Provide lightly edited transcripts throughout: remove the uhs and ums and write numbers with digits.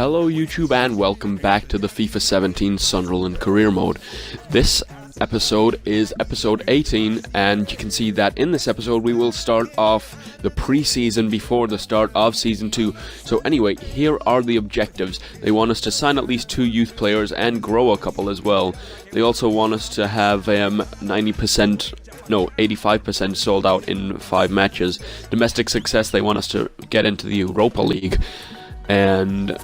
Hello YouTube and welcome back to the FIFA 17 Sunderland Career Mode. This episode is episode 18, and you can see that in this episode we will start off the pre-season before the start of Season 2. So anyway, here are the objectives. They want us to sign at least 2 youth players and grow a couple as well. They also want us to have 85% sold out in 5 matches. Domestic success, they want us to get into the Europa League. And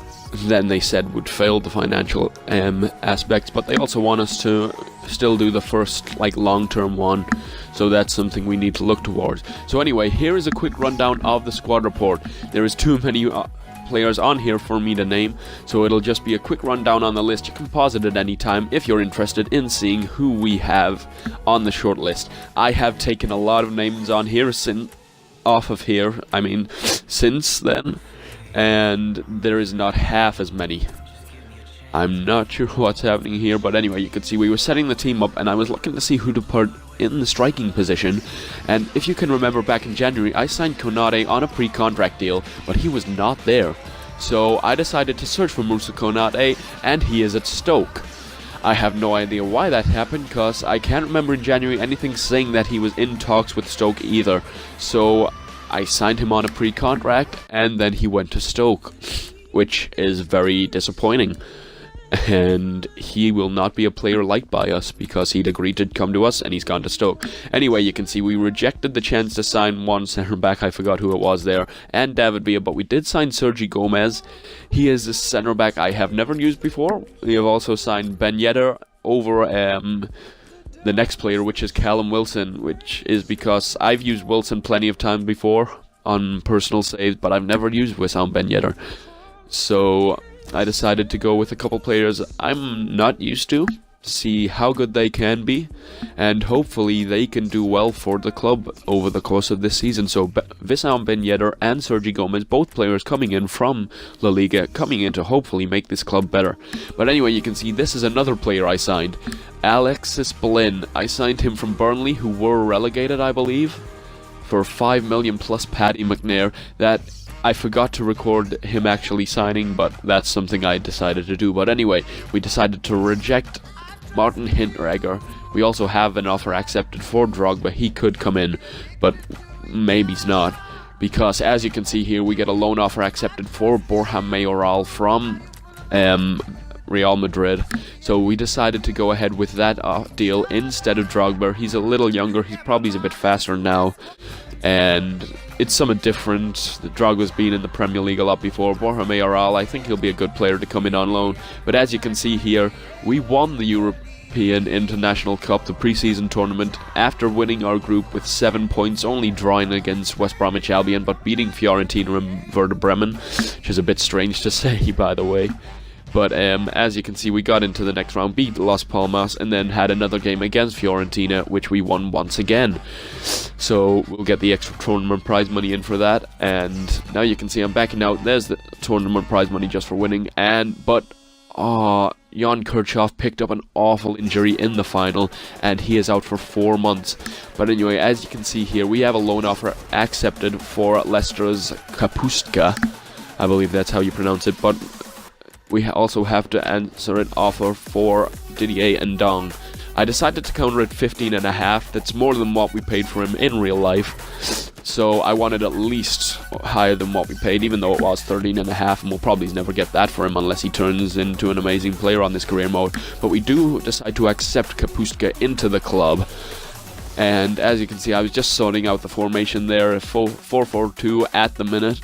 then they said would fail the financial aspects, but they also want us to still do the first long-term one, so that's something we need to look towards. So anyway, here is a quick rundown of the squad report. There is too many players on here for me to name, so it'll just be a quick rundown on the list. You can pause it at any time if you're interested in seeing who we have on the short list. I have taken a lot of names on here since then, and there is not half as many. I'm not sure what's happening here, but anyway, you can see we were setting the team up and I was looking to see who to put in the striking position. And if you can remember, back in January I signed Konate on a pre-contract deal, but he was not there. So I decided to search for Moussa Konate, and he is at Stoke. I have no idea why that happened, because I can't remember in January anything saying that he was in talks with Stoke either. So I signed him on a pre-contract, and then he went to Stoke, which is very disappointing. And he will not be a player liked by us, because he'd agreed to come to us and he's gone to Stoke. Anyway, you can see we rejected the chance to sign one centre-back, I forgot who it was there, and David Villa, but we did sign Sergi Gomez. He is a centre-back I have never used before. We have also signed Ben Yedder over the next player, which is Callum Wilson, which is because I've used Wilson plenty of times before on personal saves, but I've never used Wissam Ben Yedder. So I decided to go with a couple players I'm not used to, see how good they can be, and hopefully they can do well for the club over the course of this season. So Wissam Ben Yedder and Sergi Gomez, both players coming in from La Liga, coming in to hopefully make this club better. But anyway, you can see this is another player I signed, Alexis Blin. I signed him from Burnley, who were relegated, I believe, for 5 million plus Paddy McNair. That I forgot to record him actually signing, but that's something I decided to do. But anyway, we decided to reject Martin Hinteregger. We also have an offer accepted for Drogba. He could come in, but maybe he's not, because as you can see here, we get a loan offer accepted for Borja Mayoral from Real Madrid. So we decided to go ahead with that deal instead of Drogba. He's a little younger, he's probably a bit faster now, and it's somewhat different. The Drogba's been in the Premier League a lot before. Borja Mayoral, I think he'll be a good player to come in on loan. But as you can see here, we won the European International Cup, the pre-season tournament, after winning our group with 7 points, only drawing against West Bromwich Albion, but beating Fiorentina and Werder Bremen, which is a bit strange to say, by the way. But as you can see, we got into the next round, beat Las Palmas, and then had another game against Fiorentina, which we won once again. So we'll get the extra tournament prize money in for that. And now you can see I'm backing out. There's the tournament prize money just for winning. But Jan Kirchhoff picked up an awful injury in the final, and he is out for 4 months. But anyway, as you can see here, we have a loan offer accepted for Leicester's Kapustka. I believe that's how you pronounce it. But we also have to answer an offer for Didier Ndong. I decided to counter at 15.5. That's more than what we paid for him in real life. So I wanted at least higher than what we paid, even though it was 13.5, and we'll probably never get that for him unless he turns into an amazing player on this career mode. But we do decide to accept Kapustka into the club. And as you can see, I was just sorting out the formation there, 4-4-2 at the minute.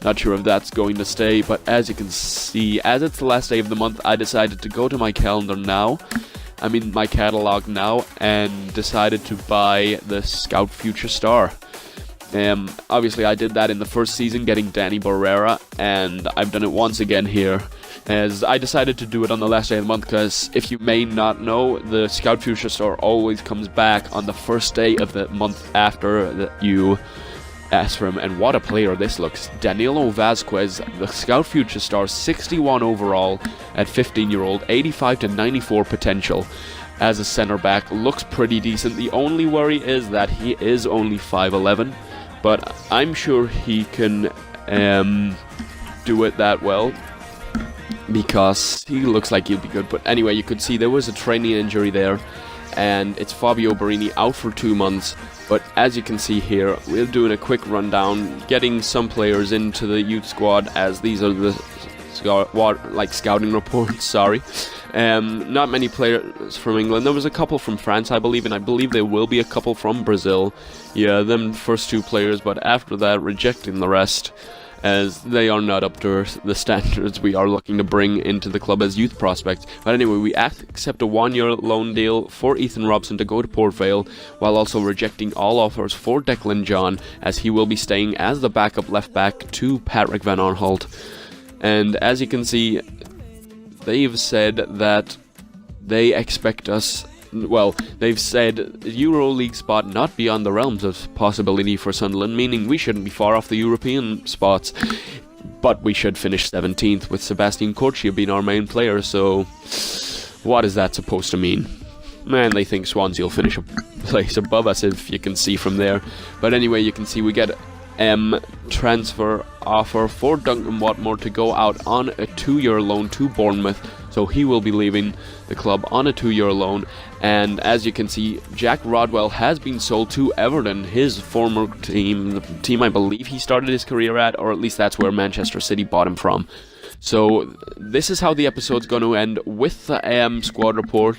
Not sure if that's going to stay, but as you can see, as it's the last day of the month, I decided to go to my catalog now, and decided to buy the Scout Future Star. Obviously I did that in the first season, getting Danny Barrera, and I've done it once again here, as I decided to do it on the last day of the month, because if you may not know, the Scout Future Star always comes back on the first day of the month after you ask for him. And what a player this looks. Danilo Vazquez, the Scout Future Star, 61 overall at 15-year-old, 85 to 94 potential. As a centre back, looks pretty decent. The only worry is that he is only 5'11", but I'm sure he can do it that well. because he looks like he'll be good. But anyway, you could see there was a training injury there, and it's Fabio Borini out for 2 months. But as you can see here, we're doing a quick rundown, getting some players into the youth squad, as these are the scouting reports, sorry. Not many players from England. There was a couple from France, I believe, and I believe there will be a couple from Brazil. Yeah, them first 2 players, but after that, rejecting the rest, as they are not up to the standards we are looking to bring into the club as youth prospects. But anyway, we accept a 1-year loan deal for Ethan Robson to go to Port Vale, while also rejecting all offers for Declan John, as he will be staying as the backup left back to Patrick Van Aanholt. And as you can see, they've said that they expect us, well, they've said EuroLeague spot not beyond the realms of possibility for Sunderland, meaning we shouldn't be far off the European spots, but we should finish 17th with Sebastian Corchia being our main player. So what is that supposed to mean? Man, they think Swansea will finish a place above us, if you can see from there. But anyway, you can see we get transfer offer for Duncan Watmore to go out on a 2-year loan to Bournemouth, so he will be leaving the club on a 2-year loan. And as you can see, Jack Rodwell has been sold to Everton, his former team, the team I believe he started his career at, or at least that's where Manchester City bought him from. So this is how the episode's going to end, with the squad report.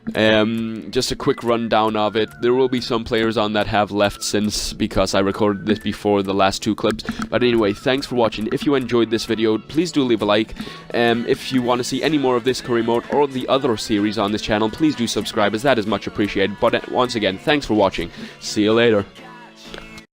Just a quick rundown of it. There will be some players on that have left since, because I recorded this before the last 2 clips. But anyway, thanks for watching. If you enjoyed this video, please do leave a like. If you want to see any more of this career mode or the other series on this channel, please do subscribe, as that is much appreciated. But once again, thanks for watching. See you later.